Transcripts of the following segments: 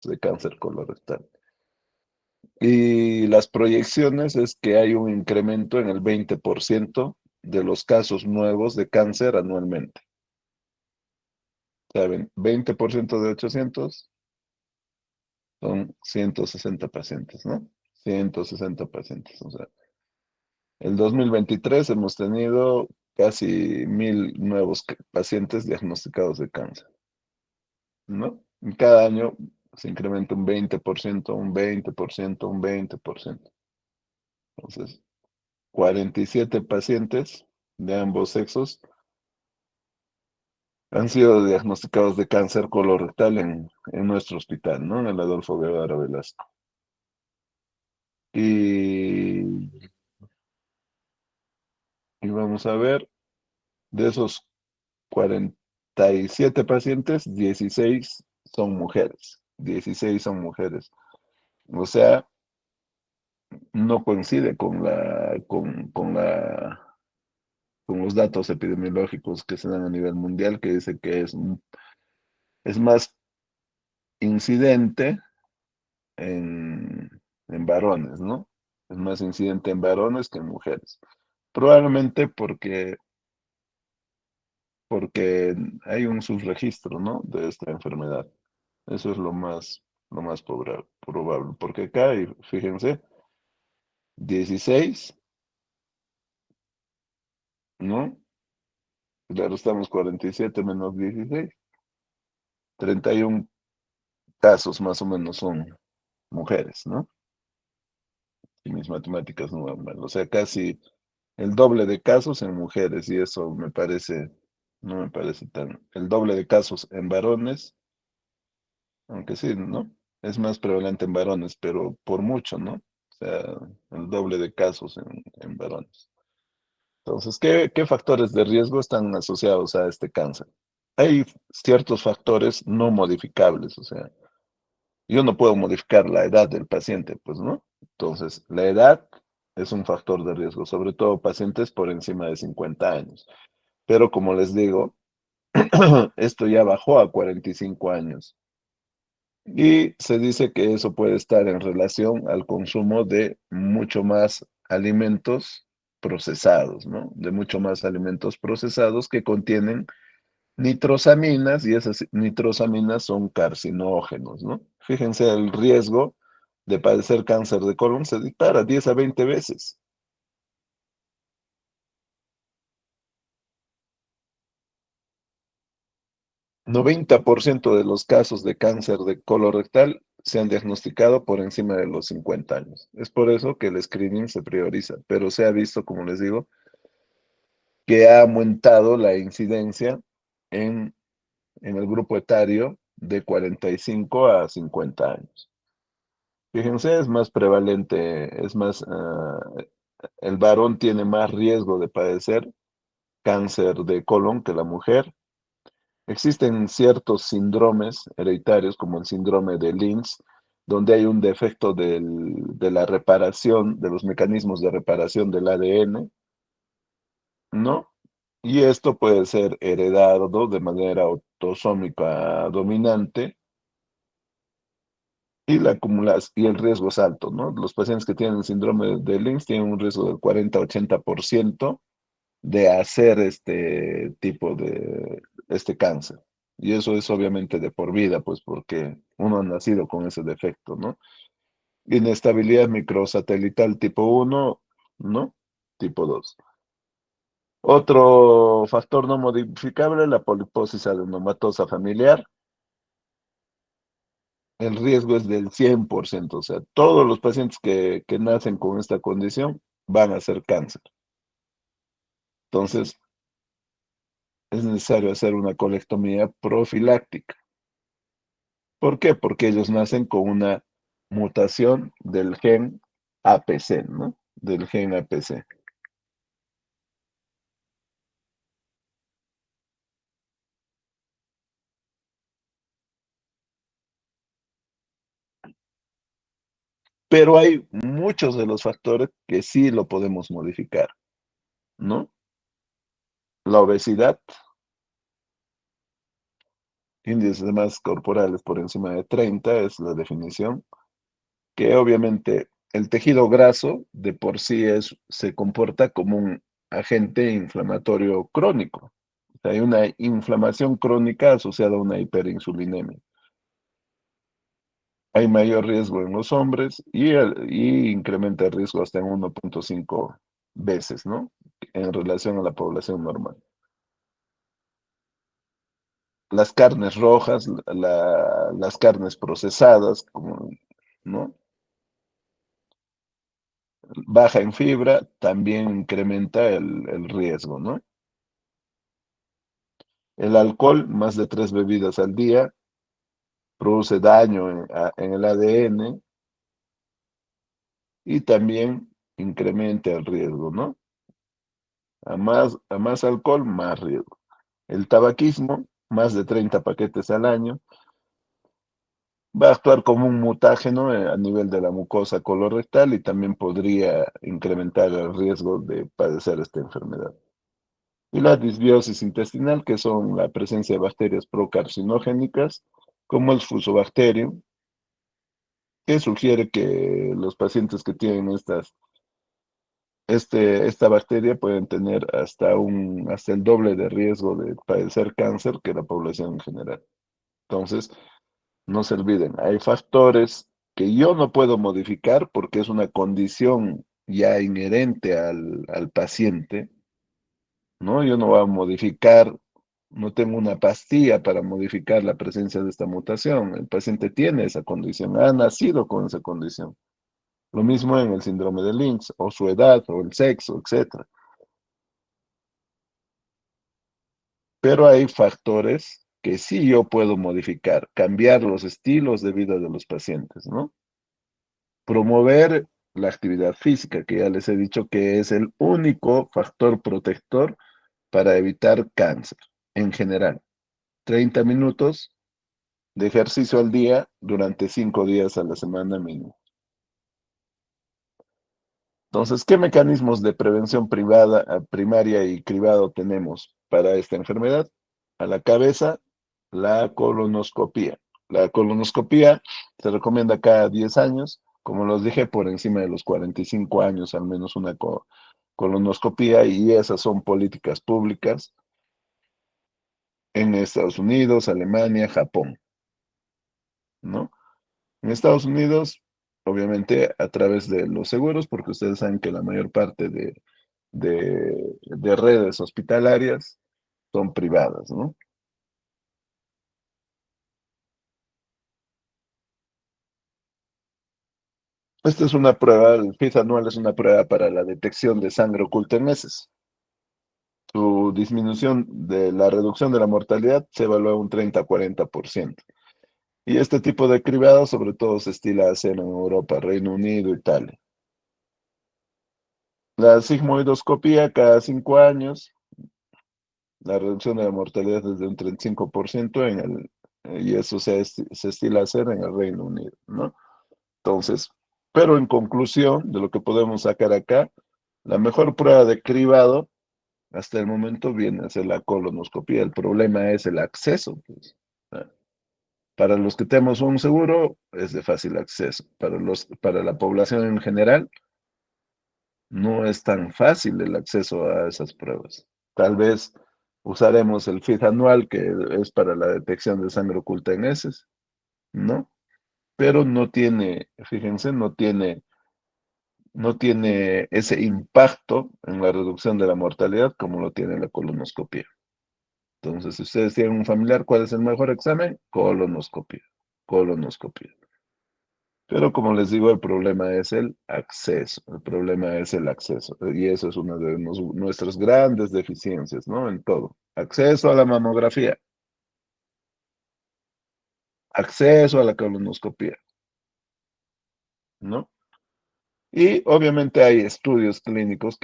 de cáncer colorectal. Y las proyecciones es que hay un incremento en el 20% de los casos nuevos de cáncer anualmente. ¿Saben? 20% de 800 son 160 pacientes, ¿no? 160 pacientes. O sea, el 2023 hemos tenido casi 1000 nuevos pacientes diagnosticados de cáncer, ¿no? Y cada año se incrementa un 20%, un 20%, un 20%. Entonces, 47 pacientes de ambos sexos han sido diagnosticados de cáncer colorectal en nuestro hospital, ¿no? En el Adolfo Guevara Velasco. Y, y vamos a ver, de esos 47 pacientes, 16 son mujeres. 16 son mujeres. O sea, no coincide con los datos epidemiológicos que se dan a nivel mundial, que dice que es más incidente en, en varones, ¿no? Es más incidente en varones que en mujeres. Probablemente porque hay un subregistro, ¿no? De esta enfermedad. Eso es lo más probable. Porque acá, y fíjense, 16, ¿no? Claro, estamos 47 menos 16. 31 casos más o menos son mujeres, ¿no? Y mis matemáticas no van mal. O sea, casi el doble de casos en mujeres, y eso no me parece tan. El doble de casos en varones, aunque sí, ¿no? Es más prevalente en varones, pero por mucho, ¿no? O sea, el doble de casos en varones. Entonces, ¿qué factores de riesgo están asociados a este cáncer? Hay ciertos factores no modificables, o sea, yo no puedo modificar la edad del paciente, pues, ¿no? Entonces, la edad es un factor de riesgo, sobre todo pacientes por encima de 50 años. Pero como les digo, esto ya bajó a 45 años. Y se dice que eso puede estar en relación al consumo de mucho más alimentos procesados, ¿no? De mucho más alimentos procesados que contienen nitrosaminas y esas nitrosaminas son carcinógenos, ¿no? Fíjense, el riesgo de padecer cáncer de colon se dispara 10 a 20 veces. 90% de los casos de cáncer de colorectal se han diagnosticado por encima de los 50 años. Es por eso que el screening se prioriza, pero se ha visto, como les digo, que ha aumentado la incidencia en, en el grupo etario de 45 a 50 años. Fíjense, es más prevalente, el varón tiene más riesgo de padecer cáncer de colon que la mujer. Existen ciertos síndromes hereditarios, como el síndrome de Lynch, donde hay un defecto de la reparación, de los mecanismos de reparación del ADN, ¿no? Y esto puede ser heredado de manera autosómica dominante y el riesgo es alto, ¿no? Los pacientes que tienen el síndrome de Lynch tienen un riesgo del 40-80% de hacer este cáncer. Y eso es obviamente de por vida, pues porque uno ha nacido con ese defecto, ¿no? Inestabilidad microsatelital tipo 1, ¿no? Tipo 2. Otro factor no modificable, la poliposis adenomatosa familiar. El riesgo es del 100%, o sea, todos los pacientes que nacen con esta condición van a hacer cáncer. Entonces, es necesario hacer una colectomía profiláctica. ¿Por qué? Porque ellos nacen con una mutación del gen APC, ¿no? Del gen APC. Pero hay muchos de los factores que sí lo podemos modificar, ¿no? La obesidad, índices de masas corporales por encima de 30 es la definición, que obviamente el tejido graso de por sí se comporta como un agente inflamatorio crónico. O sea, hay una inflamación crónica asociada a una hiperinsulinemia. Hay mayor riesgo en los hombres y incrementa el riesgo hasta en 1.5 veces, ¿no? En relación a la población normal. Las carnes rojas, las carnes procesadas, como, ¿no? Baja en fibra, también incrementa el riesgo, ¿no? El alcohol, más de 3 bebidas al día, produce daño en el ADN y también incrementa el riesgo, ¿no? A más alcohol, más riesgo. El tabaquismo, más de 30 paquetes al año, va a actuar como un mutágeno a nivel de la mucosa colorectal y también podría incrementar el riesgo de padecer esta enfermedad. Y la disbiosis intestinal, que son la presencia de bacterias procarcinogénicas, como el Fusobacterium, que sugiere que los pacientes que tienen esta bacteria pueden tener hasta el doble de riesgo de padecer cáncer que la población en general. Entonces, no se olviden, hay factores que yo no puedo modificar porque es una condición ya inherente al paciente, ¿no? Yo no voy a modificar, no tengo una pastilla para modificar la presencia de esta mutación. El paciente tiene esa condición, ha nacido con esa condición. Lo mismo en el síndrome de Lynch, o su edad, o el sexo, etcétera. Pero hay factores que sí yo puedo modificar, cambiar los estilos de vida de los pacientes, ¿no? Promover la actividad física, que ya les he dicho que es el único factor protector para evitar cáncer en general. 30 minutos de ejercicio al día durante 5 días a la semana mínimo. Entonces, ¿qué mecanismos de prevención privada, primaria y cribado tenemos para esta enfermedad? A la cabeza, la colonoscopía. La colonoscopía se recomienda cada 10 años, como los dije, por encima de los 45 años, al menos una colonoscopía, y esas son políticas públicas en Estados Unidos, Alemania, Japón, ¿no? En Estados Unidos, obviamente, a través de los seguros, porque ustedes saben que la mayor parte de redes hospitalarias son privadas, ¿no? Esta es una prueba, el PIT anual es una prueba para la detección de sangre oculta en heces. Su disminución de la reducción de la mortalidad se evalúa un 30 a 40%. Y este tipo de cribado sobre todo se estila hacer en Europa, Reino Unido, Italia. La sigmoidoscopía cada 5 años, la reducción de la mortalidad es de un 35% y eso se estila hacer en el Reino Unido, ¿no? Entonces, pero en conclusión de lo que podemos sacar acá, la mejor prueba de cribado hasta el momento viene a ser la colonoscopia. El problema es el acceso, pues. Ah, Para los que tenemos un seguro es de fácil acceso. Para la población en general no es tan fácil el acceso a esas pruebas. Tal vez usaremos el FIT anual, que es para la detección de sangre oculta en heces, ¿no? Pero no tiene, fíjense, no tiene ese impacto en la reducción de la mortalidad como lo tiene la colonoscopia. Entonces, si ustedes tienen un familiar, ¿cuál es el mejor examen? Colonoscopia, colonoscopia. Pero como les digo, el problema es el acceso, el problema es el acceso. Y eso es una de nuestras grandes deficiencias, ¿no? En todo. Acceso a la mamografía, acceso a la colonoscopia, ¿no? Y obviamente hay estudios clínicos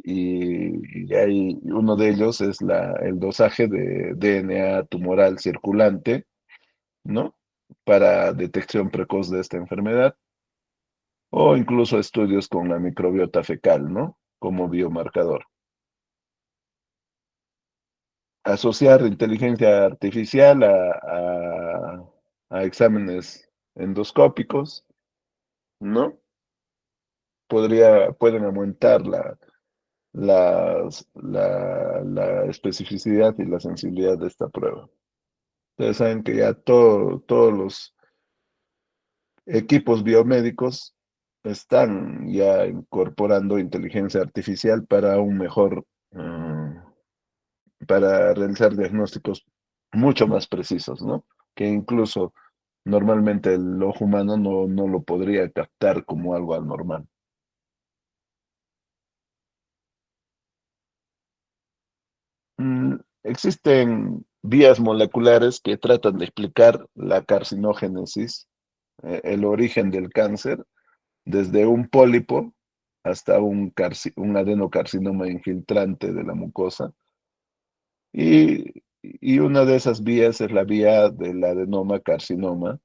y hay uno de ellos es el dosaje de DNA tumoral circulante, ¿no? Para detección precoz de esta enfermedad, o incluso estudios con la microbiota fecal, ¿no? Como biomarcador. asociar inteligencia artificial a exámenes endoscópicos, ¿no? Pueden aumentar la especificidad y la sensibilidad de esta prueba. Ustedes saben que ya todos los equipos biomédicos están ya incorporando inteligencia artificial para un mejor, para realizar diagnósticos mucho más precisos, ¿no? Que incluso normalmente el ojo humano no lo podría captar como algo anormal. Existen vías moleculares que tratan de explicar la carcinogénesis, el origen del cáncer, desde un pólipo hasta un adenocarcinoma infiltrante de la mucosa. Y una de esas vías es la vía del adenoma carcinoma,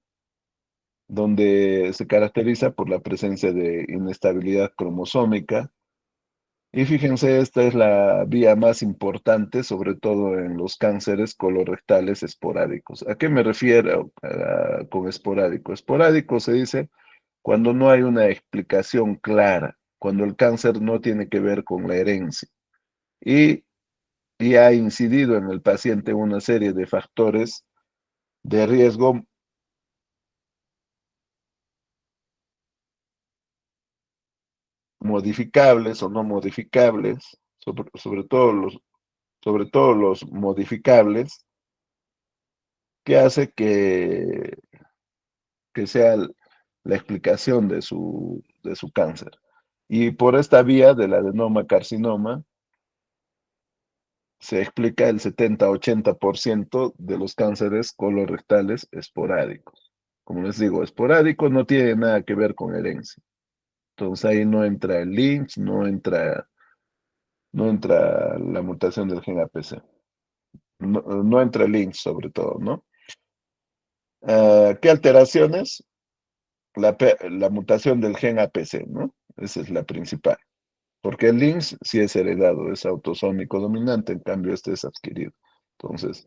donde se caracteriza por la presencia de inestabilidad cromosómica. Y fíjense, esta es la vía más importante, sobre todo en los cánceres colorectales esporádicos. ¿A qué me refiero con esporádico? Esporádico se dice cuando no hay una explicación clara, cuando el cáncer no tiene que ver con la herencia y, y ha incidido en el paciente una serie de factores de riesgo modificables o no modificables, sobre todo los modificables, que hace que sea la explicación de su cáncer. Y por esta vía del adenoma carcinoma se explica el 70-80% de los cánceres colorectales esporádicos. Como les digo, esporádico no tiene nada que ver con herencia. Entonces ahí no entra el Lynch, no entra la mutación del gen APC. No entra el Lynch sobre todo, ¿no? ¿Qué alteraciones? La mutación del gen APC, ¿no? Esa es la principal. Porque el Lynch sí es heredado, es autosómico dominante, en cambio este es adquirido. Entonces,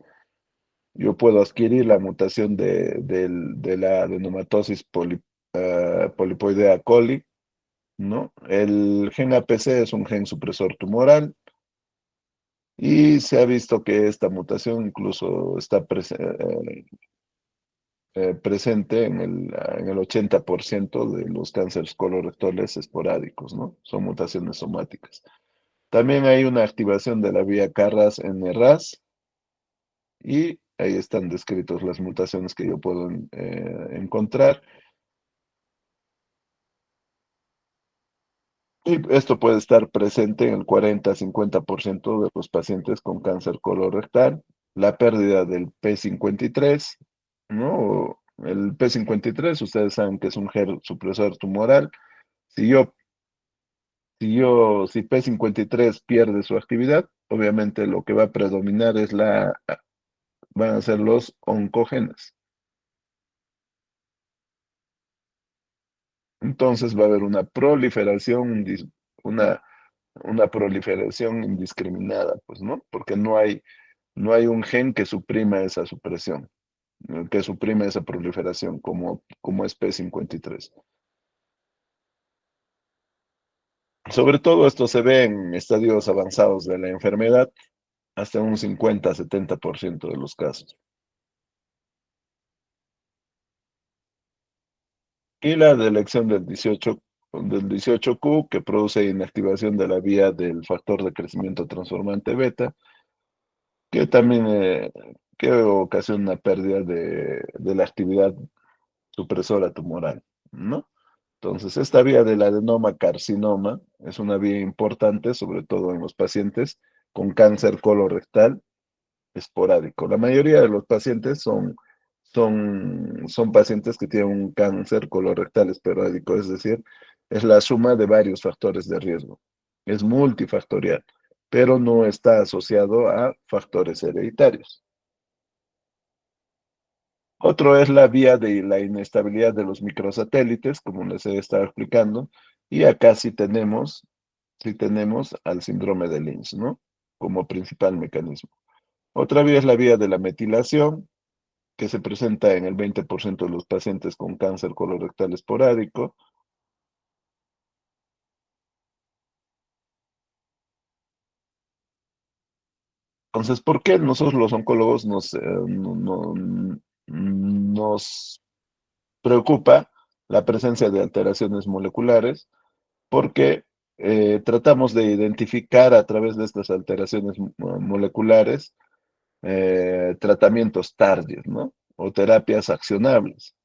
yo puedo adquirir la mutación de la adenomatosis polipoidea coli, ¿no? El gen APC es un gen supresor tumoral y se ha visto que esta mutación incluso está presente en el 80% de los cánceres colorectales esporádicos, ¿no? Son mutaciones somáticas. También hay una activación de la vía Carras-NRAS y ahí están descritas las mutaciones que yo puedo encontrar. Y esto puede estar presente en el 40-50% de los pacientes con cáncer colorectal. La pérdida del P53, ¿no? El P53, ustedes saben que es un gen supresor tumoral. Si yo, si P53 pierde su actividad, obviamente lo que va a predominar van a ser los oncogenes. Entonces va a haber una, una proliferación indiscriminada, pues, ¿no? Porque no hay un gen que suprima esa supresión, que suprime esa proliferación como es P53. Sobre todo esto se ve en estadios avanzados de la enfermedad, hasta un 50-70% de los casos. Y la delección del 18Q, que produce inactivación de la vía del factor de crecimiento transformante beta, que también que ocasiona una pérdida de la actividad supresora tumoral, ¿no? Entonces, esta vía del adenoma carcinoma es una vía importante, sobre todo en los pacientes con cáncer colorectal esporádico. La mayoría de los pacientes son pacientes que tienen un cáncer colorectal esporádico, es decir, es la suma de varios factores de riesgo. Es multifactorial, pero no está asociado a factores hereditarios. Otro es la vía de la inestabilidad de los microsatélites, como les he estado explicando, y acá sí tenemos al síndrome de Lynch, ¿no? Como principal mecanismo. Otra vía es la vía de la metilación, que se presenta en el 20% de los pacientes con cáncer colorectal esporádico. Entonces, ¿por qué nosotros los oncólogos nos preocupa la presencia de alteraciones moleculares? Porque tratamos de identificar a través de estas alteraciones moleculares tratamientos target, ¿no? O terapias accionables.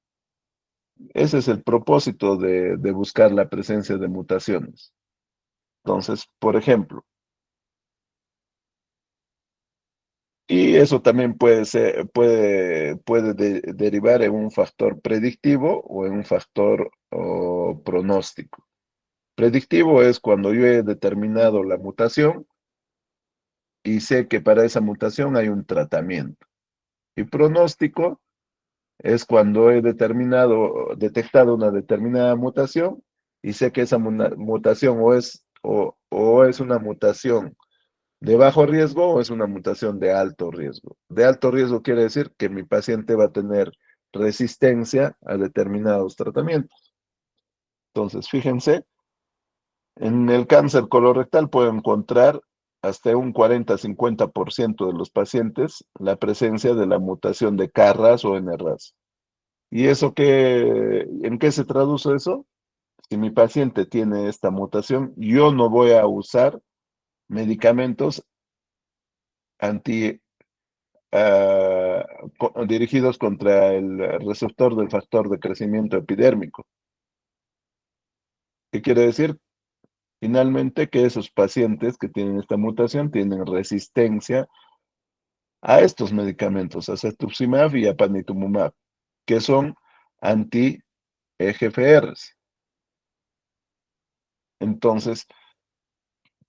Ese es el propósito de buscar la presencia de mutaciones. Entonces, por ejemplo, y eso también puede ser, derivar en un factor predictivo o en un factor pronóstico. Predictivo es cuando yo he determinado la mutación y sé que para esa mutación hay un tratamiento. Y pronóstico es cuando he detectado una determinada mutación y sé que esa mutación o es una mutación de bajo riesgo o es una mutación de alto riesgo. De alto riesgo quiere decir que mi paciente va a tener resistencia a determinados tratamientos. Entonces, fíjense, en el cáncer colorectal puedo encontrar hasta un 40-50% de los pacientes la presencia de la mutación de KRAS o NRAS. ¿Y eso en qué se traduce eso? Si mi paciente tiene esta mutación, yo no voy a usar medicamentos anti, ah, dirigidos contra el receptor del factor de crecimiento epidérmico. ¿Qué quiere decir? Finalmente, que esos pacientes que tienen esta mutación tienen resistencia a estos medicamentos, a cetuximab y a panitumumab, que son anti-EGFRs. Entonces,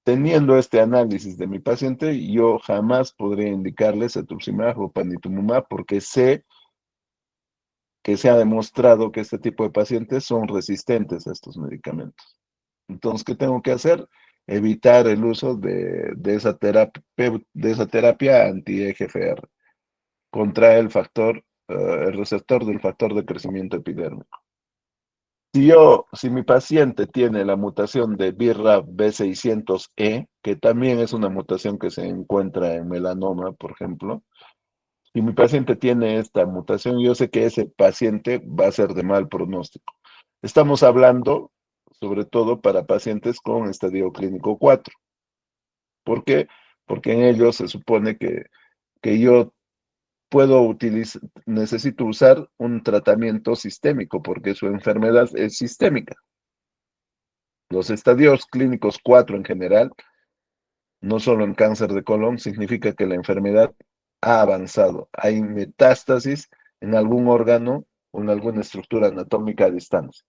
teniendo este análisis de mi paciente, yo jamás podría indicarle cetuximab o panitumumab porque sé que se ha demostrado que este tipo de pacientes son resistentes a estos medicamentos. Entonces, ¿qué tengo que hacer? Evitar el uso de esa terapia anti-EGFR contra el receptor del factor de crecimiento epidérmico. Si mi paciente tiene la mutación de BRAF B600E, que también es una mutación que se encuentra en melanoma, por ejemplo, si mi paciente tiene esta mutación, yo sé que ese paciente va a ser de mal pronóstico. Estamos hablando, sobre todo, para pacientes con estadio clínico 4. ¿Por qué? Porque en ellos se supone que yo necesito usar un tratamiento sistémico, porque su enfermedad es sistémica. Los estadios clínicos 4 en general, no solo en cáncer de colon, significa que la enfermedad ha avanzado. Hay metástasis en algún órgano o en alguna estructura anatómica a distancia.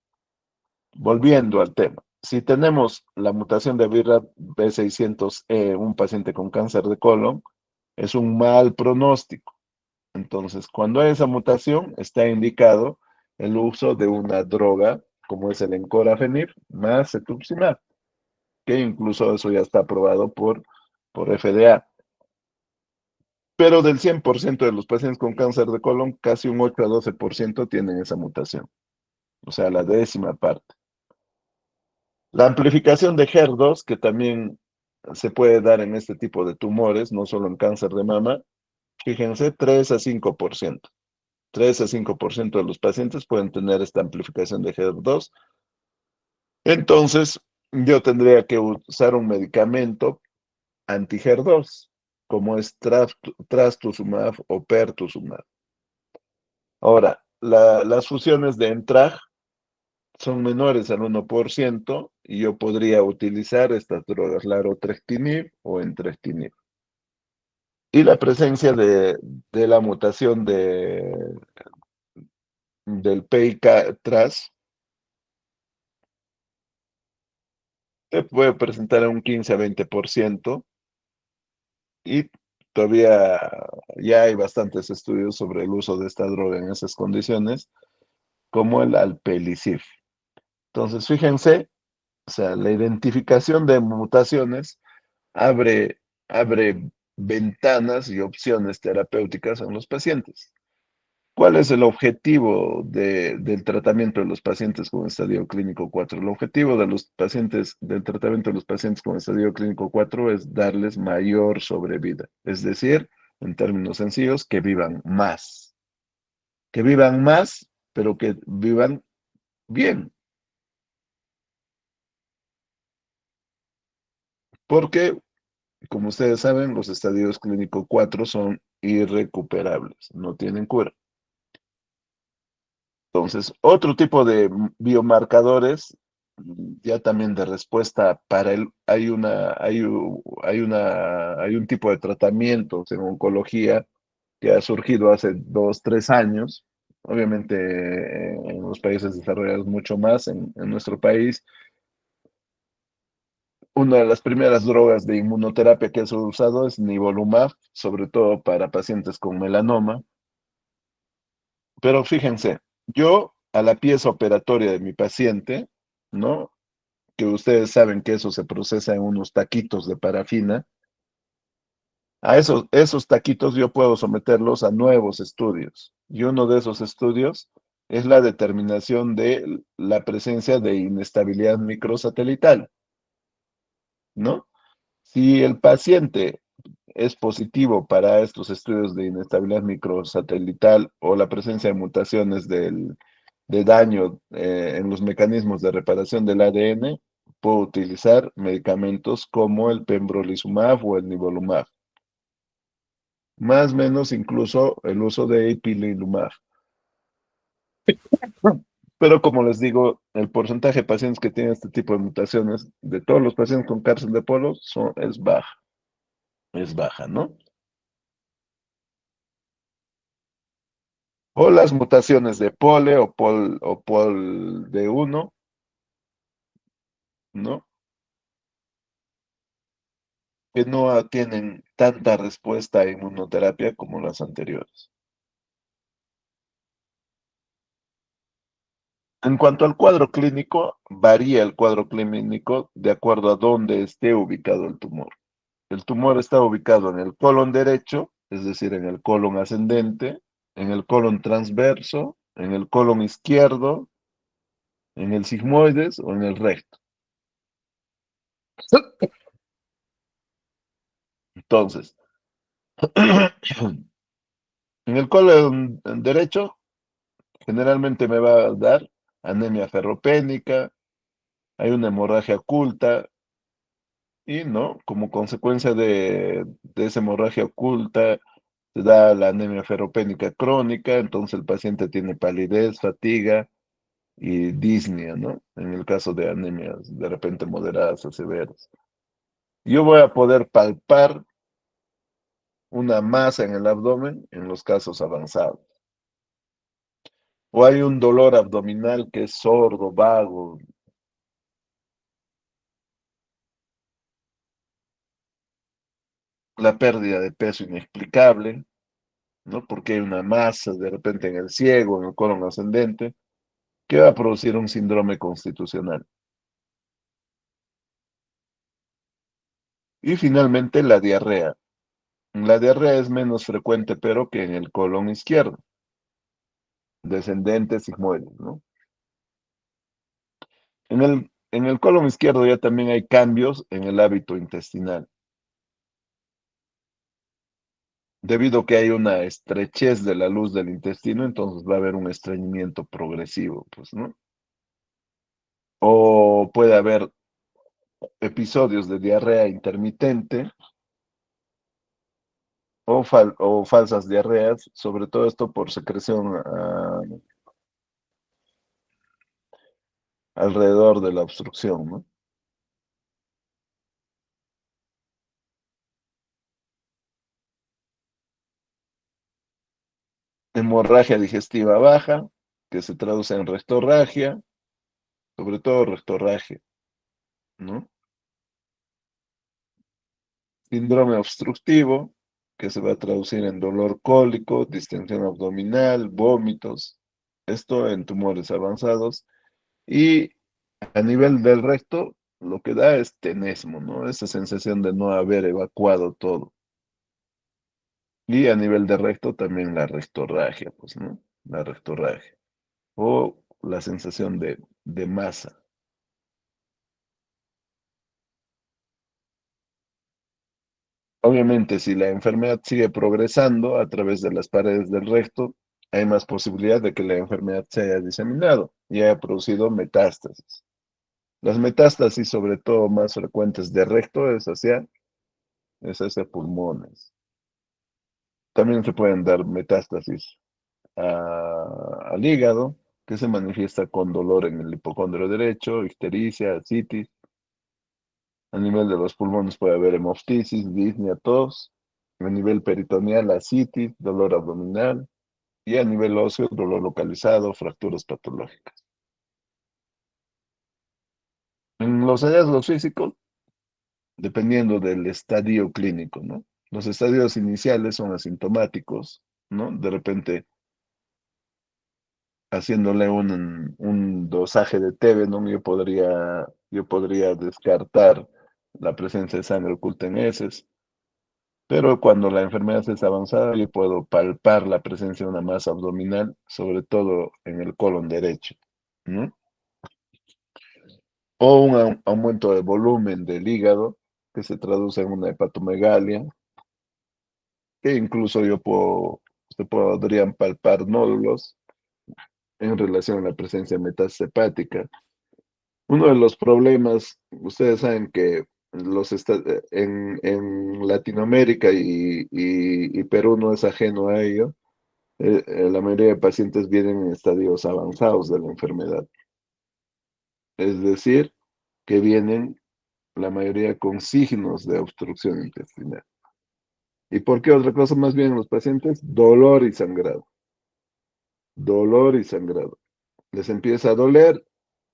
Volviendo al tema, si tenemos la mutación de BRAF B600E, un paciente con cáncer de colon, es un mal pronóstico. Entonces, cuando hay esa mutación, está indicado el uso de una droga como es el encorafenib más cetuximab, que incluso eso ya está aprobado por FDA. Pero del 100% de los pacientes con cáncer de colon, casi un 8 a 12% tienen esa mutación, o sea, la décima parte. La amplificación de HER2, que también se puede dar en este tipo de tumores, no solo en cáncer de mama, fíjense, 3 a 5%. 3 a 5% de los pacientes pueden tener esta amplificación de HER2. Entonces, yo tendría que usar un medicamento anti-HER2, como es trastuzumab o pertuzumab. Ahora, las fusiones de ENTRAG son menores al 1% y yo podría utilizar estas drogas, larotrectinib o entrectinib. Y la presencia de la mutación del PIK-TRAS se puede presentar en un 15 a 20% y todavía ya hay bastantes estudios sobre el uso de esta droga en esas condiciones, como el alpelisib. Entonces, fíjense, o sea, la identificación de mutaciones abre ventanas y opciones terapéuticas en los pacientes. ¿Cuál es el objetivo del tratamiento de los pacientes con estadio clínico 4? El objetivo de los pacientes, del tratamiento de los pacientes con estadio clínico 4 es darles mayor sobrevida, es decir, en términos sencillos, que vivan más, pero que vivan bien, porque, como ustedes saben, los estadios clínico 4 son irrecuperables, no tienen cura. Entonces, otro tipo de biomarcadores, ya también de respuesta para el, hay un tipo de tratamientos en oncología que ha surgido hace 2, 3 años, obviamente en los países desarrollados mucho más, en nuestro país. Una de las primeras drogas de inmunoterapia que se ha usado es nivolumab, sobre todo para pacientes con melanoma. Pero fíjense, yo a la pieza operatoria de mi paciente, ¿no? Que ustedes saben que eso se procesa en unos taquitos de parafina, a esos taquitos yo puedo someterlos a nuevos estudios. Y uno de esos estudios es la determinación de la presencia de inestabilidad microsatelital, ¿no? Si el paciente es positivo para estos estudios de inestabilidad microsatelital o la presencia de mutaciones de daño en los mecanismos de reparación del ADN, puedo utilizar medicamentos como el pembrolizumab o el nivolumab, más o menos incluso el uso de ipilimumab. Pero como les digo, el porcentaje de pacientes que tienen este tipo de mutaciones, de todos los pacientes con cáncer de polo, es baja, ¿no? O las mutaciones de pole o pol D1, ¿no? Que no tienen tanta respuesta a inmunoterapia como las anteriores. En cuanto al cuadro clínico, varía el cuadro clínico de acuerdo a dónde esté ubicado el tumor. El tumor está ubicado en el colon derecho, es decir, en el colon ascendente, en el colon transverso, en el colon izquierdo, en el sigmoides o en el recto. Entonces, en el colon derecho, generalmente me va a dar anemia ferropénica, hay una hemorragia oculta y, ¿no? Como consecuencia de esa hemorragia oculta, se da la anemia ferropénica crónica, entonces el paciente tiene palidez, fatiga y disnea, ¿no? En el caso de anemias de repente moderadas o severas. Yo voy a poder palpar una masa en el abdomen en los casos avanzados. O hay un dolor abdominal que es sordo, vago, la pérdida de peso inexplicable, ¿no? Porque hay una masa de repente en el ciego, en el colon ascendente, que va a producir un síndrome constitucional. Y finalmente la diarrea. La diarrea es menos frecuente, pero que en el colon izquierdo, descendente sigmoide, ¿no? En el colon izquierdo ya también hay cambios en el hábito intestinal, debido a que hay una estrechez de la luz del intestino, entonces va a haber un estreñimiento progresivo, pues, ¿no? O puede haber episodios de diarrea intermitente o falsas diarreas, sobre todo esto por secreción alrededor de la obstrucción, ¿no? Hemorragia digestiva baja, que se traduce en rectorragia, sobre todo rectorragia, ¿no? Síndrome obstructivo, que se va a traducir en dolor cólico, distensión abdominal, vómitos, esto en tumores avanzados. Y a nivel del recto, lo que da es tenesmo, ¿no? Esa sensación de no haber evacuado todo. Y a nivel de recto también la rectorragia, pues, ¿no? La rectorragia. O la sensación de masa. Obviamente, si la enfermedad sigue progresando a través de las paredes del recto, hay más posibilidad de que la enfermedad se haya diseminado y haya producido metástasis. Las metástasis, sobre todo más frecuentes de recto, es hacia pulmones. También se pueden dar metástasis al hígado, que se manifiesta con dolor en el hipocondrio derecho, ictericia, ascitis. A nivel de los pulmones puede haber hemoptisis, disnea, tos. A nivel peritoneal, ascitis, dolor abdominal. Y a nivel óseo, dolor localizado, fracturas patológicas. En los hallazgos físicos, dependiendo del estadio clínico, ¿no? Los estadios iniciales son asintomáticos, ¿no? De repente, haciéndole un dosaje de Tevenum, yo podría descartar la presencia de sangre oculta en heces, pero cuando la enfermedad es avanzada, yo puedo palpar la presencia de una masa abdominal, sobre todo en el colon derecho, ¿no? O un aumento de volumen del hígado, que se traduce en una hepatomegalia, que incluso se podrían palpar nódulos en relación a la presencia de metástasis hepática. Uno de los problemas, ustedes saben que en Latinoamérica y Perú no es ajeno a ello, la mayoría de pacientes vienen en estadios avanzados de la enfermedad, es decir, que vienen la mayoría con signos de obstrucción intestinal. ¿Y por qué otra cosa más bien en los pacientes? Dolor y sangrado. Dolor y sangrado. Les empieza a doler,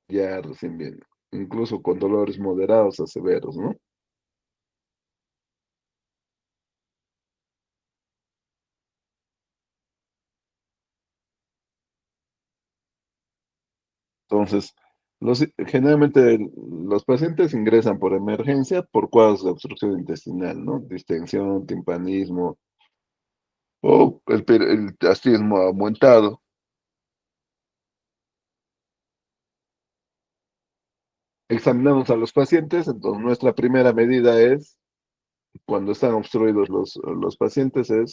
ya recién viene. Incluso con dolores moderados a severos, ¿no? Entonces, generalmente los pacientes ingresan por emergencia por cuadros de obstrucción intestinal, ¿no? Distensión, timpanismo o el astismo aumentado. Examinamos a los pacientes, entonces nuestra primera medida es, cuando están obstruidos los pacientes, es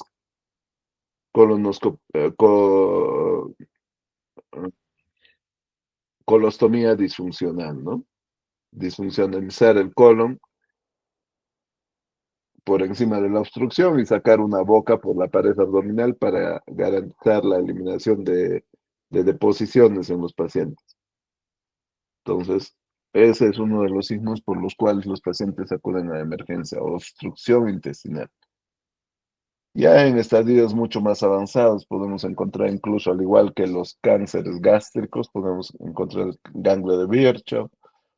colostomía disfuncional, ¿no? Disfuncionalizar el colon por encima de la obstrucción y sacar una boca por la pared abdominal para garantizar la eliminación de deposiciones en los pacientes. Entonces, ese es uno de los signos por los cuales los pacientes acuden a emergencia, obstrucción intestinal. Ya en estadios mucho más avanzados podemos encontrar incluso, al igual que los cánceres gástricos, podemos encontrar ganglio de Virchow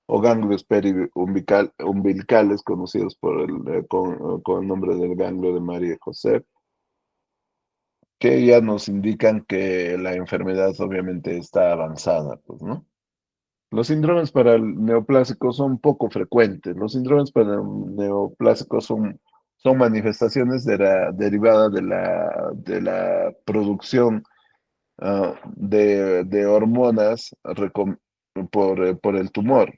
o ganglios umbilicales conocidos con el nombre del ganglio de María José, que ya nos indican que la enfermedad obviamente está avanzada, pues, ¿no? Los síndromes para el neoplásico son poco frecuentes. Los síndromes para el neoplásico son manifestaciones derivadas de la producción de hormonas por el tumor.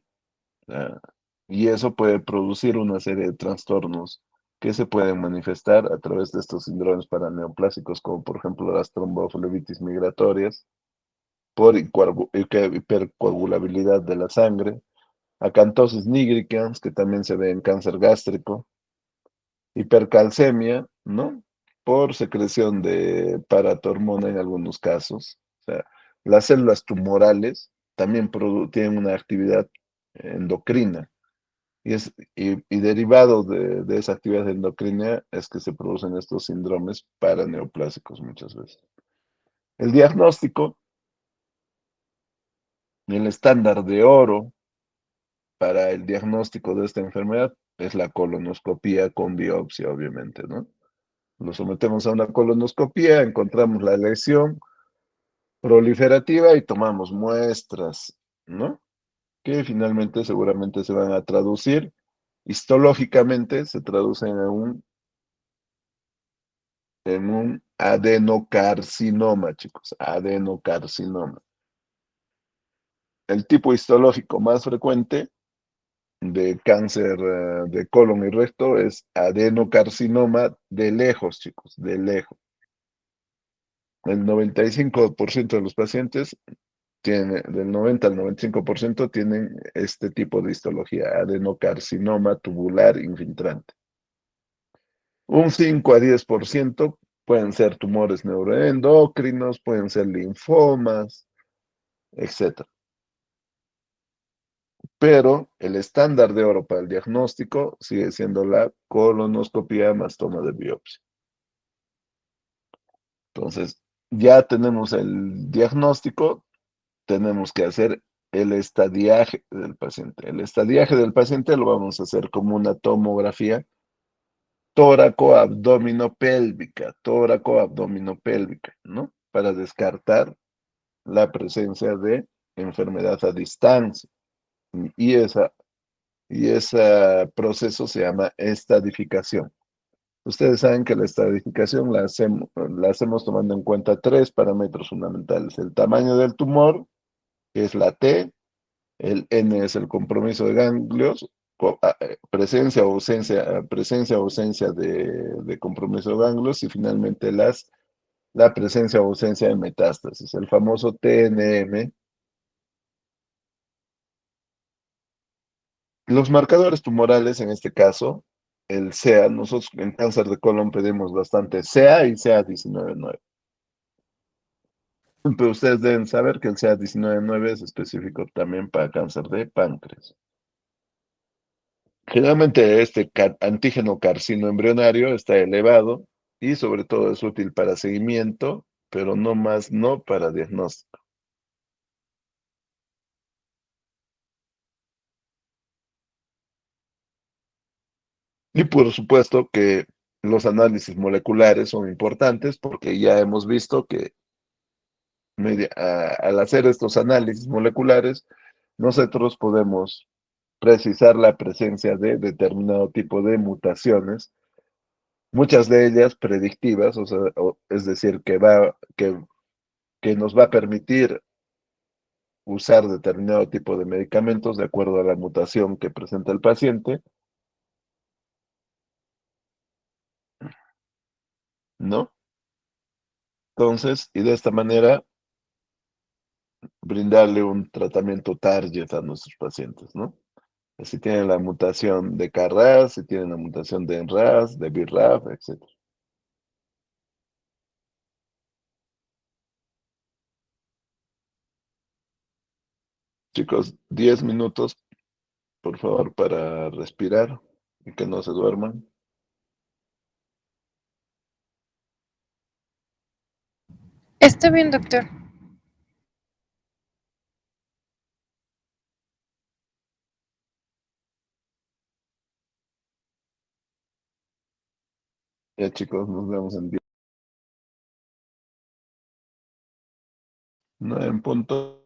ah, y eso puede producir una serie de trastornos que se pueden manifestar a través de estos síndromes paraneoplásicos, como por ejemplo las tromboflebitis migratorias, por hipercoagulabilidad de la sangre, acantosis nigricans, que también se ve en cáncer gástrico, hipercalcemia, ¿no? Por secreción de paratormona en algunos casos. O sea, las células tumorales también tienen una actividad endocrina. Y derivado de esa actividad endocrina es que se producen estos síndromes paraneoplásicos muchas veces. El diagnóstico, el estándar de oro para el diagnóstico de esta enfermedad es la colonoscopía con biopsia, obviamente, ¿no? Lo sometemos a una colonoscopía, encontramos la lesión proliferativa y tomamos muestras, ¿no? Que finalmente seguramente se van a traducir, histológicamente se traducen en un adenocarcinoma, chicos, adenocarcinoma. El tipo histológico más frecuente de cáncer de colon y recto es adenocarcinoma de lejos, chicos, de lejos. El 95% de los pacientes tiene, del 90 al 95% tienen este tipo de histología, adenocarcinoma tubular infiltrante. Un 5 a 10% pueden ser tumores neuroendocrinos, pueden ser linfomas, etcétera. Pero el estándar de oro para el diagnóstico sigue siendo la colonoscopia más toma de biopsia. Entonces, ya tenemos el diagnóstico, tenemos que hacer el estadiaje del paciente. El estadiaje del paciente lo vamos a hacer como una tomografía tóraco-abdominopélvica, ¿no? Para descartar la presencia de enfermedad a distancia. Y, esa, y ese proceso se llama estadificación. Ustedes saben que la estadificación la hacemos tomando en cuenta tres parámetros fundamentales. El tamaño del tumor, que es la T, el N es el compromiso de ganglios, presencia o ausencia de compromiso de ganglios y finalmente la presencia o ausencia de metástasis, el famoso TNM. Los marcadores tumorales, en este caso, el CEA, nosotros en cáncer de colon pedimos bastante CEA y CA 19,9. Pero ustedes deben saber que el CA 19,9 es específico también para cáncer de páncreas. Generalmente este antígeno carcino embrionario está elevado y sobre todo es útil para seguimiento, pero no más, no para diagnóstico. Y por supuesto que los análisis moleculares son importantes porque ya hemos visto que al hacer estos análisis moleculares, nosotros podemos precisar la presencia de determinado tipo de mutaciones, muchas de ellas predictivas, o sea, es decir, que nos va a permitir usar determinado tipo de medicamentos de acuerdo a la mutación que presenta el paciente, ¿no? Entonces, y de esta manera brindarle un tratamiento target a nuestros pacientes, ¿no? Si tienen la mutación de KRAS, si tienen la mutación de NRAS, de BRAF, etc. Chicos, 10 minutos, por favor, para respirar y que no se duerman. Está bien, doctor. Ya, chicos, nos vemos en 10. No, en punto.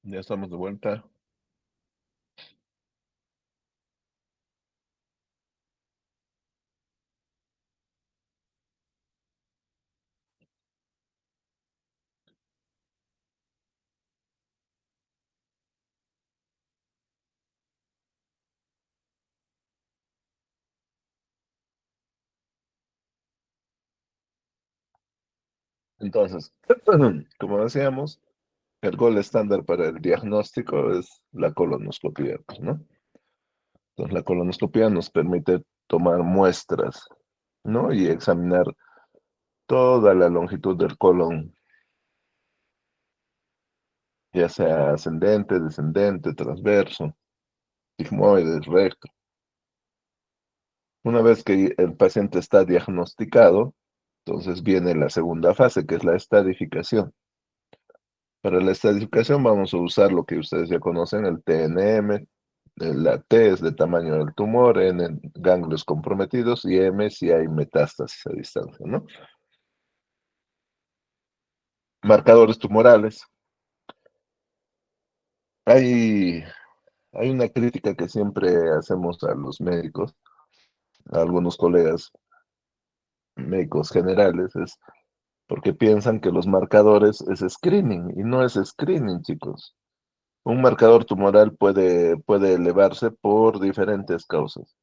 Ya estamos de vuelta. Entonces, como decíamos, el gol estándar para el diagnóstico es la colonoscopia, pues, ¿no? Entonces, la colonoscopia nos permite tomar muestras, ¿no? Y examinar toda la longitud del colon, ya sea ascendente, descendente, transverso, sigmoide, recto. Una vez que el paciente está diagnosticado, entonces viene la segunda fase, que es la estadificación. Para la estadificación vamos a usar lo que ustedes ya conocen, el TNM. La T es de tamaño del tumor, N en ganglios comprometidos y M si hay metástasis a distancia, ¿no? Marcadores tumorales. Hay, hay una crítica que siempre hacemos a los médicos, a algunos colegas médicos generales, es porque piensan que los marcadores es screening y no es screening, chicos. Un marcador tumoral puede elevarse por diferentes causas,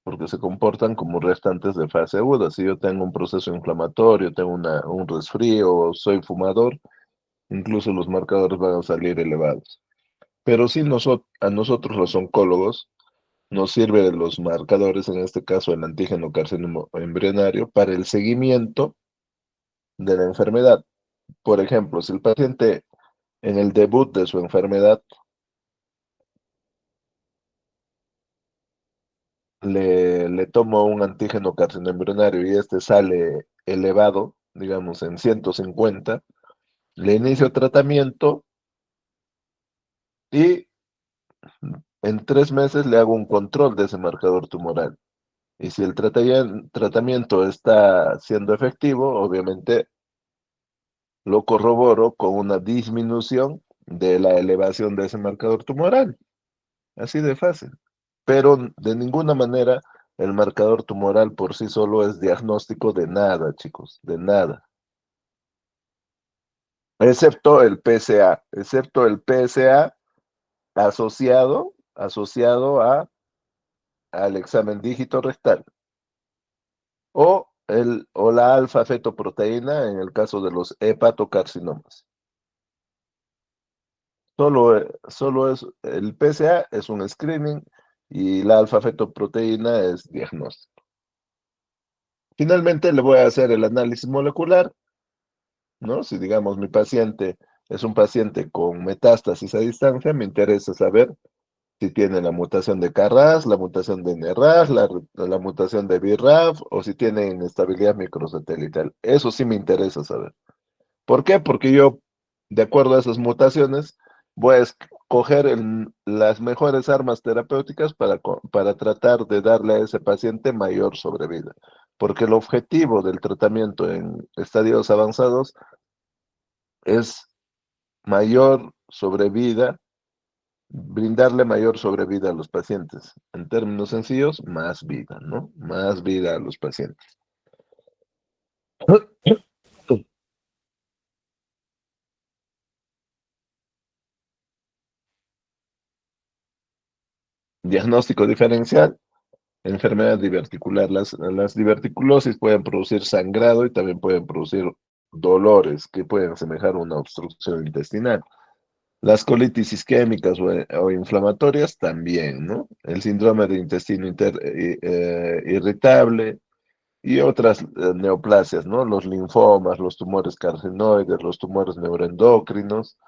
porque se comportan como restantes de fase aguda. Si yo tengo un proceso inflamatorio, tengo un resfrío, soy fumador, incluso los marcadores van a salir elevados. Pero sí a nosotros los oncólogos nos sirven los marcadores, en este caso el antígeno carcinoma embrionario, para el seguimiento de la enfermedad. Por ejemplo, si el paciente en el debut de su enfermedad le tomo un antígeno carcinoembrionario y este sale elevado, digamos en 150, le inicio tratamiento y en 3 meses le hago un control de ese marcador tumoral. Y si el tratamiento está siendo efectivo, obviamente lo corroboro con una disminución de la elevación de ese marcador tumoral. Así de fácil. Pero de ninguna manera el marcador tumoral por sí solo es diagnóstico de nada, chicos, de nada. Excepto el PSA asociado al examen dígito rectal o la alfa-fetoproteína en el caso de los hepatocarcinomas. Solo es, el PSA es un screening y la alfa-fetoproteína es diagnóstico. Finalmente le voy a hacer el análisis molecular, ¿no? Si digamos mi paciente es un paciente con metástasis a distancia, me interesa saber si tiene la mutación de KRAS, la mutación de NRAS, la mutación de BRAF o si tiene inestabilidad microsatelital. Eso sí me interesa saber. ¿Por qué? Porque yo, de acuerdo a esas mutaciones, voy a escoger las mejores armas terapéuticas para tratar de darle a ese paciente mayor sobrevida. Porque el objetivo del tratamiento en estadios avanzados es mayor sobrevida, brindarle mayor sobrevida a los pacientes. En términos sencillos, más vida, ¿no? Más vida a los pacientes. Diagnóstico diferencial. Enfermedad diverticular. Las diverticulosis pueden producir sangrado y también pueden producir dolores que pueden asemejar una obstrucción intestinal. Las colitis isquémicas o inflamatorias también, ¿no? El síndrome de intestino irritable y otras neoplasias, ¿no? Los linfomas, los tumores carcinoides, los tumores neuroendocrinos,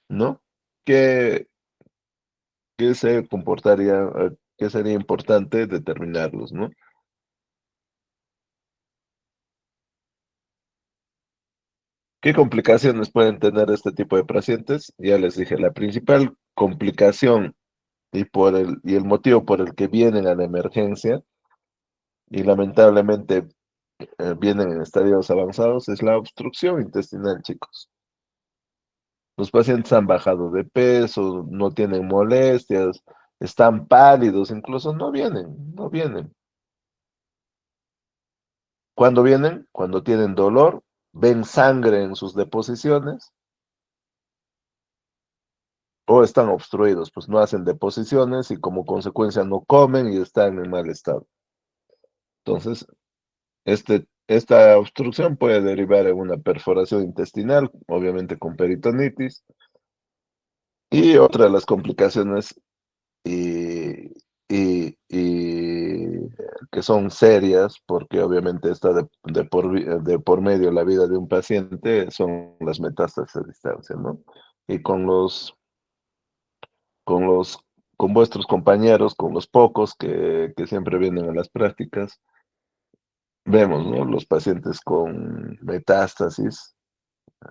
¿no? Que, que se comportaría, que sería importante determinarlos, ¿no? ¿Qué complicaciones pueden tener este tipo de pacientes? Ya les dije, la principal complicación y el motivo por el que vienen a la emergencia y lamentablemente vienen en estadios avanzados es la obstrucción intestinal, chicos. Los pacientes han bajado de peso, no tienen molestias, están pálidos, incluso no vienen, no vienen. ¿Cuándo vienen? Cuando tienen dolor, ven sangre en sus deposiciones o están obstruidos, pues no hacen deposiciones y como consecuencia no comen y están en mal estado. Entonces, esta obstrucción puede derivar en una perforación intestinal, obviamente con peritonitis, y otra de las complicaciones y, y que son serias, porque obviamente está de por medio la vida de un paciente, son las metástasis a distancia, ¿no? Y con los, con vuestros compañeros, con los pocos que siempre vienen a las prácticas, vemos, ¿no? Los pacientes con metástasis,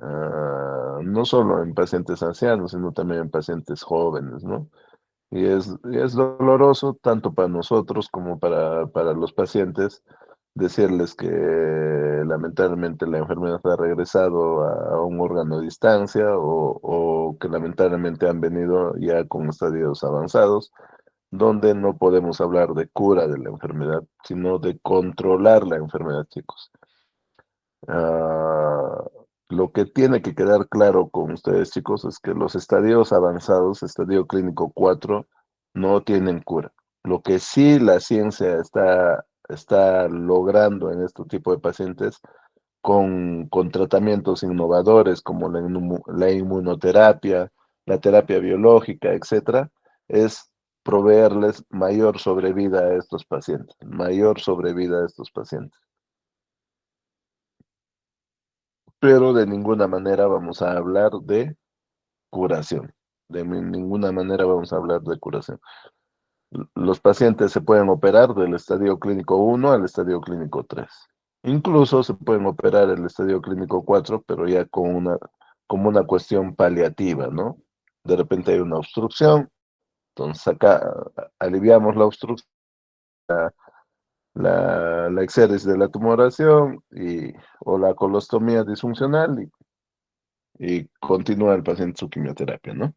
no solo en pacientes ancianos, sino también en pacientes jóvenes, ¿no? Y es doloroso tanto para nosotros como para los pacientes decirles que lamentablemente la enfermedad ha regresado a un órgano de distancia o que lamentablemente han venido ya con estadios avanzados, donde no podemos hablar de cura de la enfermedad, sino de controlar la enfermedad, chicos. Ah, lo que tiene que quedar claro con ustedes, chicos, es que los estadios avanzados, estadio clínico 4, no tienen cura. Lo que sí la ciencia está logrando en este tipo de pacientes con tratamientos innovadores como la inmunoterapia, la terapia biológica, etcétera, es proveerles mayor sobrevida a estos pacientes, mayor sobrevida a estos pacientes. Pero de ninguna manera vamos a hablar de curación. Ninguna manera vamos a hablar de curación. Los pacientes se pueden operar del estadio clínico 1 al estadio clínico 3. Incluso se pueden operar el estadio clínico 4, pero ya como una cuestión paliativa, ¿no? De repente hay una obstrucción, entonces acá aliviamos la obstrucción, la exéresis de la tumoración o la colostomía disfuncional y continúa el paciente su quimioterapia, ¿no?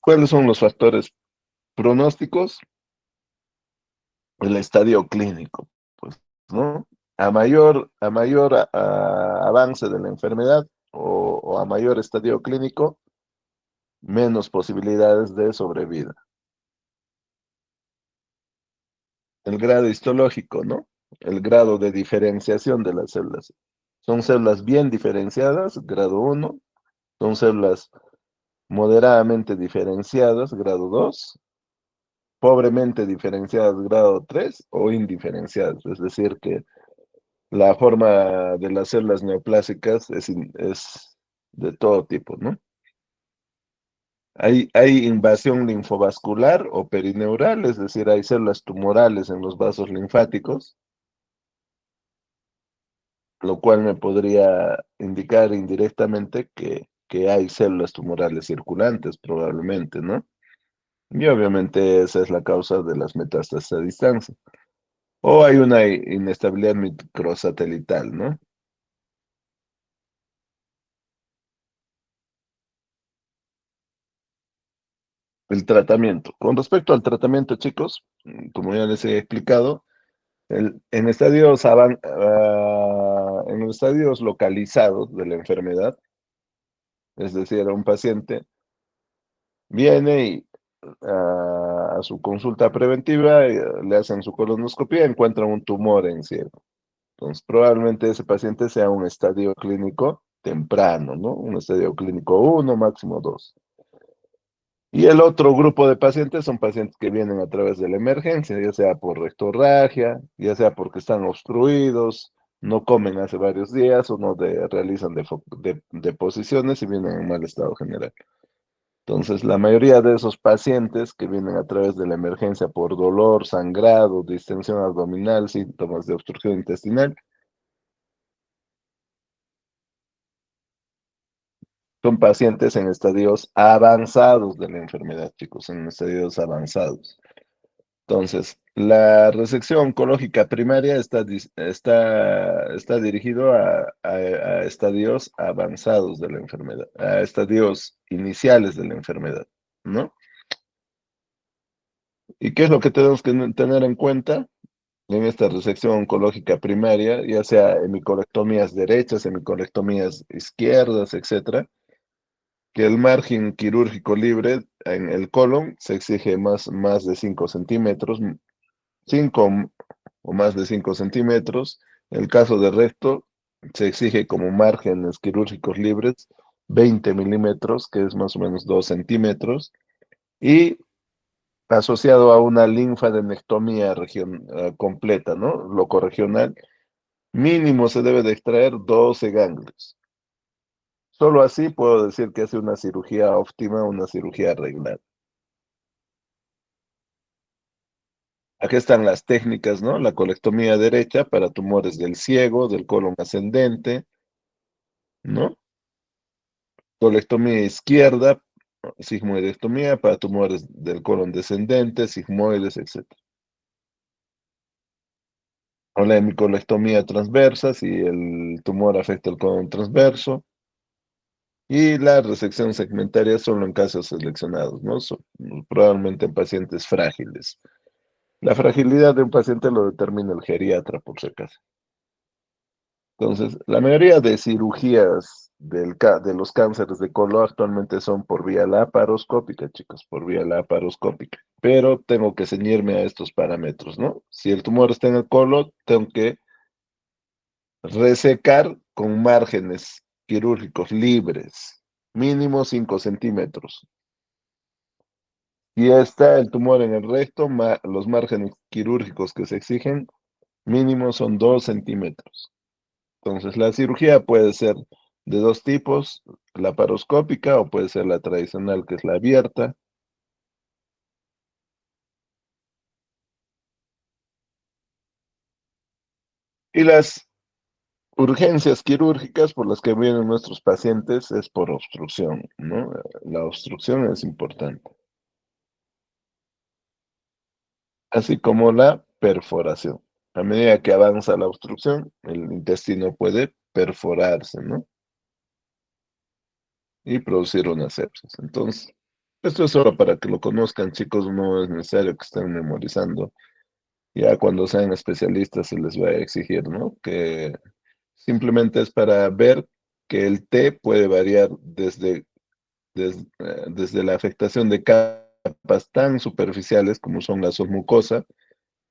¿Cuáles son los factores pronósticos? El estadio clínico, pues, ¿no? A mayor avance de la enfermedad o a mayor estadio clínico, menos posibilidades de sobrevida. El grado histológico, ¿no? El grado de diferenciación de las células. Son células bien diferenciadas, grado 1. Son células moderadamente diferenciadas, grado 2. Pobremente diferenciadas, grado 3 o indiferenciadas. Es decir, que la forma de las células neoplásicas es de todo tipo, ¿no? Hay invasión linfovascular o perineural, es decir, hay células tumorales en los vasos linfáticos, lo cual me podría indicar indirectamente que hay células tumorales circulantes, probablemente, ¿no? Y obviamente esa es la causa de las metástasis a distancia. O hay una inestabilidad microsatelital, ¿no? El tratamiento. Con respecto al tratamiento, chicos, como ya les he explicado, en los estadios localizados de la enfermedad, es decir, un paciente viene y a su consulta preventiva, le hacen su colonoscopia y encuentran un tumor en cielo. Entonces, probablemente ese paciente sea un estadio clínico temprano, ¿no? Un estadio clínico 1, máximo 2. Y el otro grupo de pacientes son pacientes que vienen a través de la emergencia, ya sea por rectorragia, ya sea porque están obstruidos, no comen hace varios días o no realizan deposiciones y vienen en mal estado general. Entonces, la mayoría de esos pacientes que vienen a través de la emergencia por dolor, sangrado, distensión abdominal, síntomas de obstrucción intestinal, son pacientes en estadios avanzados de la enfermedad, chicos, en estadios avanzados. Entonces, La resección oncológica primaria está dirigido a estadios avanzados de la enfermedad, a estadios iniciales de la enfermedad, ¿no? ¿Y qué es lo que tenemos que tener en cuenta en esta resección oncológica primaria, ya sea hemicolectomías derechas, hemicolectomías izquierdas, etcétera? Que el margen quirúrgico libre en el colon se exige más de 5 centímetros, 5 o más de 5 centímetros. En el caso de recto, se exige como márgenes quirúrgicos libres 20 milímetros, que es más o menos 2 centímetros, y asociado a una linfadenectomía completa, ¿no? Locorregional, mínimo se debe de extraer 12 ganglios. Solo así puedo decir que es una cirugía óptima, una cirugía arreglada. Aquí están las técnicas, ¿no? La colectomía derecha para tumores del ciego, del colon ascendente, ¿no? Colectomía izquierda, sigmoidectomía para tumores del colon descendente, sigmoides, etc. O la hemicolectomía transversa, si el tumor afecta el colon transverso. Y la resección segmentaria solo en casos seleccionados, ¿no? Probablemente en pacientes frágiles. La fragilidad de un paciente lo determina el geriatra, por si acaso. Entonces, la mayoría de cirugías de los cánceres de colon actualmente son por vía laparoscópica, chicos, por vía laparoscópica. Pero tengo que ceñirme a estos parámetros, ¿no? Si el tumor está en el colon, tengo que resecar con márgenes quirúrgicos libres, mínimo 5 centímetros. Y está el tumor en el recto, los márgenes quirúrgicos que se exigen, mínimo son 2 centímetros. Entonces, la cirugía puede ser de dos tipos, laparoscópica o puede ser la tradicional, que es la abierta. Y las urgencias quirúrgicas por las que vienen nuestros pacientes es por obstrucción, ¿no? La obstrucción es importante, así como la perforación. A medida que avanza la obstrucción, el intestino puede perforarse, ¿no? Y producir una sepsis. Entonces, esto es solo para que lo conozcan, chicos, no es necesario que estén memorizando. Ya cuando sean especialistas se les va a exigir, ¿no? Que simplemente es para ver que el T puede variar desde la afectación de capas tan superficiales como son la submucosa,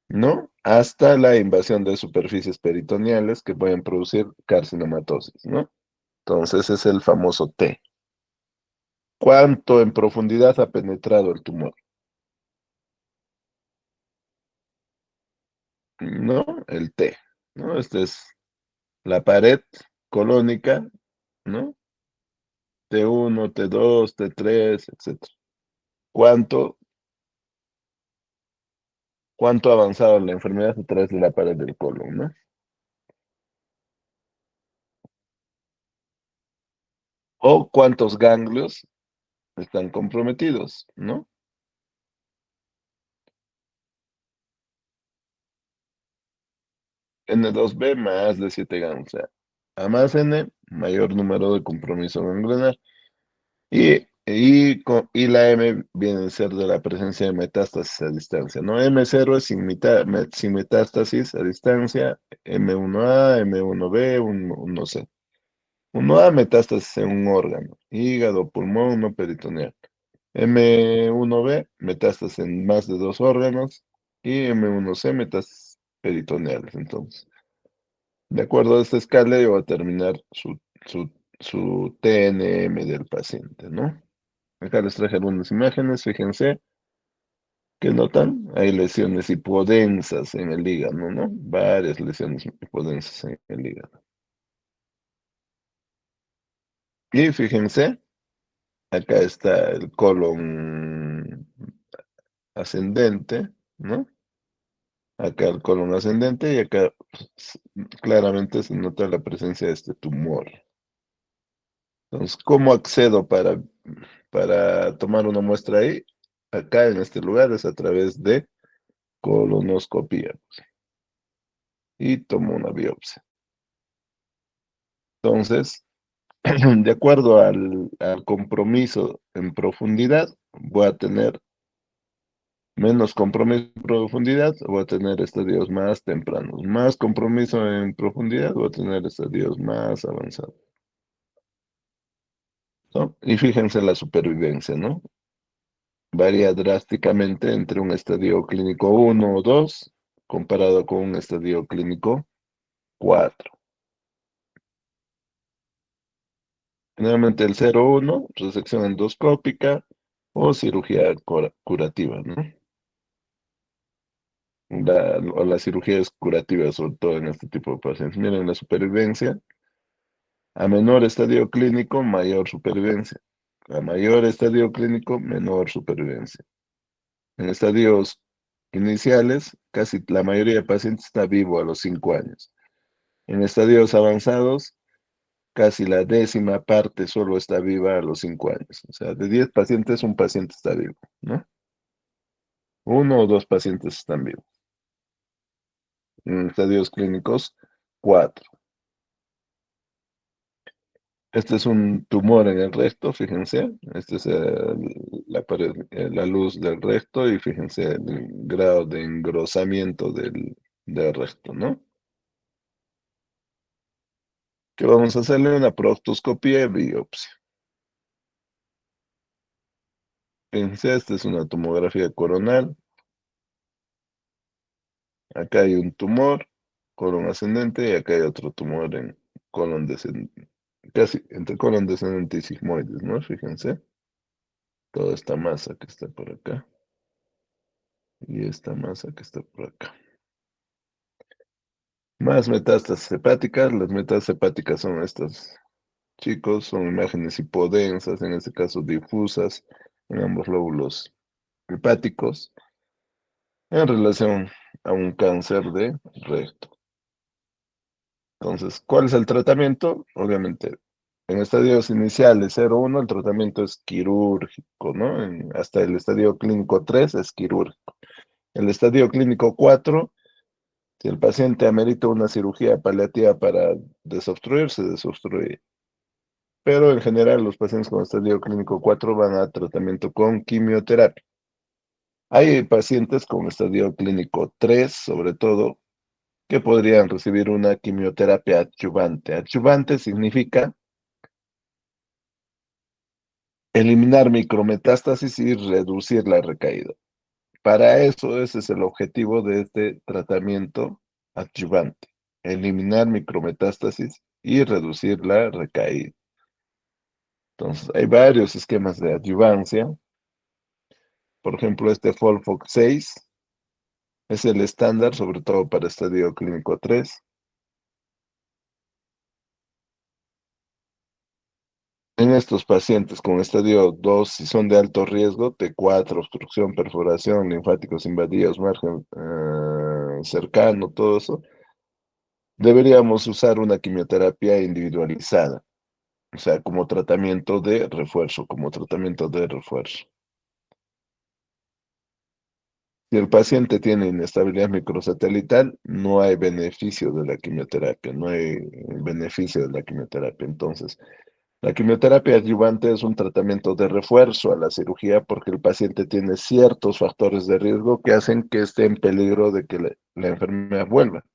¿no? Hasta la invasión de superficies peritoneales que pueden producir carcinomatosis, ¿no? Entonces es el famoso T. ¿Cuánto en profundidad ha penetrado el tumor? ¿No? El T, ¿no? Esta es la pared colónica, ¿no? T1, T2, T3, etcétera. ¿Cuánto, cuánto ha avanzado la enfermedad a través de la pared del colon, ¿no? O cuántos ganglios están comprometidos, ¿no? N2B más de 7 ganglios. O sea, A más N, mayor número de compromiso ganglionar. Y la M viene a ser de la presencia de metástasis a distancia, ¿no? M0 es sin metástasis a distancia, M1A, M1B, 1C. 1A, metástasis en un órgano, hígado, pulmón, no peritoneal. M1B, metástasis en más de dos órganos. Y M1C, metástasis peritoneales. Entonces, de acuerdo a esta escala, yo voy a terminar su TNM del paciente, ¿no? Acá les traje algunas imágenes, fíjense, ¿qué notan? Hay lesiones hipodensas en el hígado, ¿no? Varias lesiones hipodensas en el hígado. Y fíjense, acá está el colon ascendente, ¿no? Acá el colon ascendente y acá pues, claramente se nota la presencia de este tumor. Entonces, ¿cómo accedo para tomar una muestra ahí? Acá en este lugar es a través de colonoscopía y tomo una biopsia. Entonces, de acuerdo al compromiso en profundidad, voy a tener menos compromiso en profundidad, voy a tener estadios más tempranos. Más compromiso en profundidad, voy a tener estadios más avanzados, ¿no? Y fíjense la supervivencia, ¿no? Varía drásticamente entre un estadio clínico 1 o 2 comparado con un estadio clínico 4. Generalmente el 0-1, resección endoscópica o cirugía curativa, ¿no? O la cirugía es curativa, sobre todo en este tipo de pacientes. Miren la supervivencia. A menor estadio clínico, mayor supervivencia. A mayor estadio clínico, menor supervivencia. En estadios iniciales, casi la mayoría de pacientes está vivo a los 5 años. En estadios avanzados, casi la décima parte solo está viva a los 5 años. O sea, de 10 pacientes, un paciente está vivo, ¿no? Uno o dos pacientes están vivos. En estadios clínicos, 4. Este es un tumor en el recto, fíjense. Este es la luz del recto y fíjense el grado de engrosamiento del recto, ¿no? Que vamos a hacerle una proctoscopía y biopsia. Fíjense, esta es una tomografía coronal. Acá hay un tumor, colon ascendente, y acá hay otro tumor en colon descendente, casi entre colon descendente y sigmoides, ¿no? Fíjense, toda esta masa que está por acá y esta masa que está por acá. Más metástasis hepáticas, las metástasis hepáticas son estas, chicos, son imágenes hipodensas, en este caso difusas, en ambos lóbulos hepáticos, en relación a un cáncer de recto. Entonces, ¿cuál es el tratamiento? Obviamente, en estadios iniciales 0-1, el tratamiento es quirúrgico, ¿no? Hasta el estadio clínico 3 es quirúrgico. El estadio clínico 4, si el paciente amerita una cirugía paliativa para desobstruir, se desobstruye. Pero en general los pacientes con estadio clínico 4 van a tratamiento con quimioterapia. Hay pacientes con estadio clínico 3, sobre todo, que podrían recibir una quimioterapia adyuvante. Adyuvante significa eliminar micrometástasis y reducir la recaída. Para eso, ese es el objetivo de este tratamiento adyuvante, eliminar micrometástasis y reducir la recaída. Entonces, hay varios esquemas de adyuvancia. Por ejemplo, este FOLFOX 6 es el estándar, sobre todo para estadio clínico 3. En estos pacientes con estadio 2, si son de alto riesgo, T4, obstrucción, perforación, linfáticos invadidos, margen cercano, todo eso, deberíamos usar una quimioterapia individualizada, o sea, como tratamiento de refuerzo, como tratamiento de refuerzo. Si el paciente tiene inestabilidad microsatelital, no hay beneficio de la quimioterapia, no hay beneficio de la quimioterapia. Entonces, la quimioterapia adyuvante es un tratamiento de refuerzo a la cirugía porque el paciente tiene ciertos factores de riesgo que hacen que esté en peligro de que la enfermedad vuelva.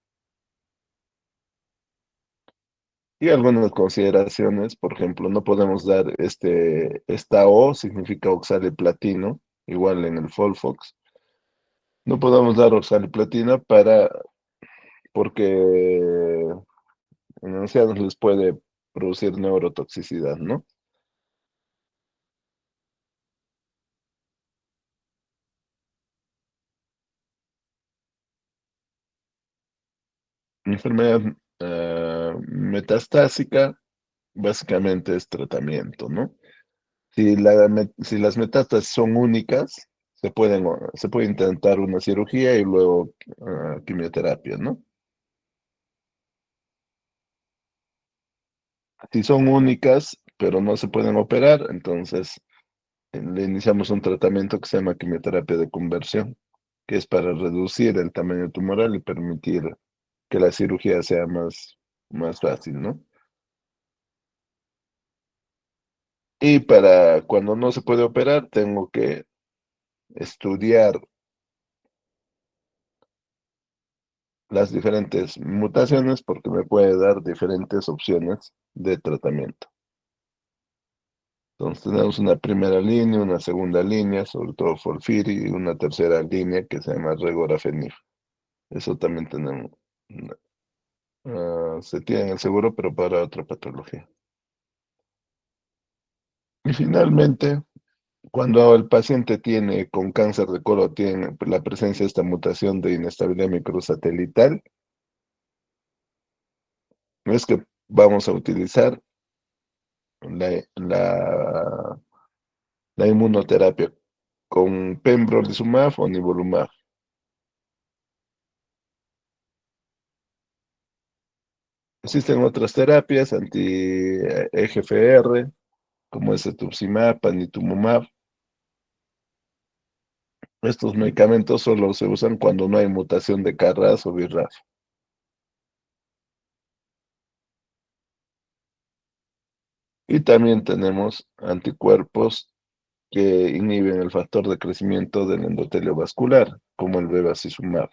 Y algunas consideraciones, por ejemplo, no podemos dar esta O, significa oxaliplatino, igual en el FOLFOX. No podemos dar oxaliplatina porque en ancianos les puede producir neurotoxicidad, ¿no? Enfermedad metastásica básicamente es tratamiento, ¿no? Si las metástasis son únicas, se puede intentar una cirugía y luego quimioterapia, ¿no? Si son únicas, pero no se pueden operar, entonces le iniciamos un tratamiento que se llama quimioterapia de conversión. que es para reducir el tamaño tumoral y permitir que la cirugía sea más fácil, ¿no? Y para cuando no se puede operar, tengo que estudiar las diferentes mutaciones porque me puede dar diferentes opciones de tratamiento. Entonces tenemos una primera línea, una segunda línea, sobre todo Folfiri, y una tercera línea que se llama Regorafenib. Eso también tenemos. Se tiene en el seguro, pero para otra patología. Y finalmente, cuando el paciente tiene con cáncer de colon, tiene la presencia de esta mutación de inestabilidad microsatelital, es que vamos a utilizar la, la, la inmunoterapia con pembrolizumab o nivolumab. Existen otras terapias anti-EGFR, como es cetuximab, panitumumab. Estos medicamentos solo se usan cuando no hay mutación de KRAS o BRAF. Y también tenemos anticuerpos que inhiben el factor de crecimiento del endotelio vascular, como el bevacizumab.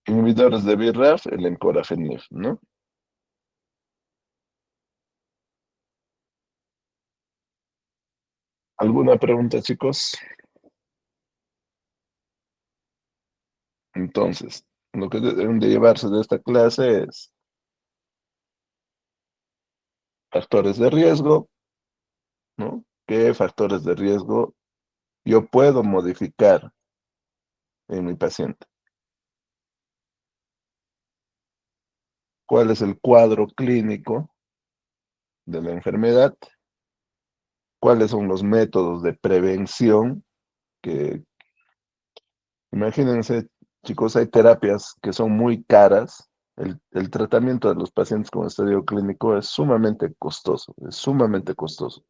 Inhibidores de BRAF, el encorafenib, ¿no? ¿Alguna pregunta, chicos? Entonces, lo que deben de llevarse de esta clase es factores de riesgo, ¿no? ¿Qué factores de riesgo yo puedo modificar en mi paciente? ¿Cuál es el cuadro clínico de la enfermedad? ¿Cuáles son los métodos de prevención? Que imagínense, chicos, hay terapias que son muy caras. El tratamiento de los pacientes con estadio clínico es sumamente costoso, es sumamente costoso.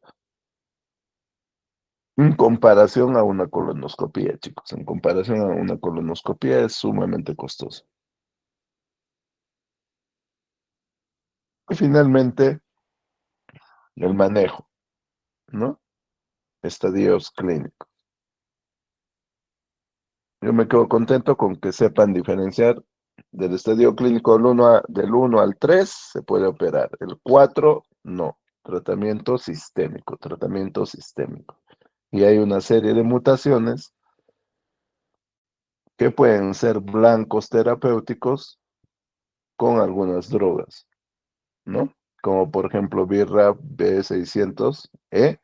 En comparación a una colonoscopía, chicos, en comparación a una colonoscopía es sumamente costoso. Y finalmente, el manejo, ¿no? Estadios clínicos. Yo me quedo contento con que sepan diferenciar del estadio clínico del 1 al 3 se puede operar, el 4 no. Tratamiento sistémico, tratamiento sistémico. Y hay una serie de mutaciones que pueden ser blancos terapéuticos con algunas drogas, ¿no? Como por ejemplo BRAF B600E,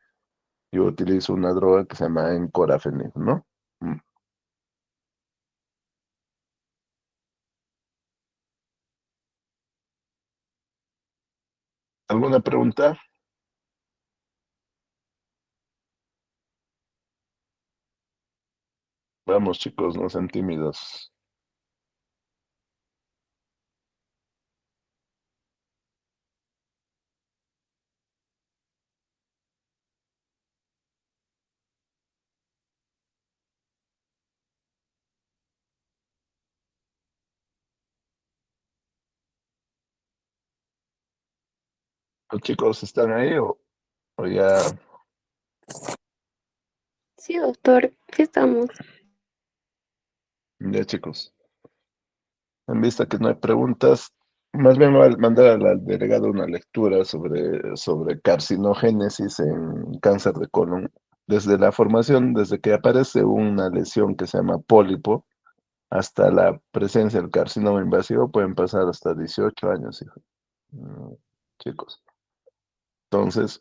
yo utilizo una droga que se llama encorafenib, ¿no? Mm. ¿Alguna pregunta? Vamos, chicos, no sean tímidos. ¿Los chicos están ahí o ya, Sí, doctor, aquí estamos. ya, chicos? En vista que no hay preguntas, más bien voy a mandar al delegado una lectura sobre carcinogénesis en cáncer de colon. Desde la formación, desde que aparece una lesión que se llama pólipo, hasta la presencia del carcinoma invasivo, pueden pasar hasta 18 años, hijo. Mm, chicos. Entonces,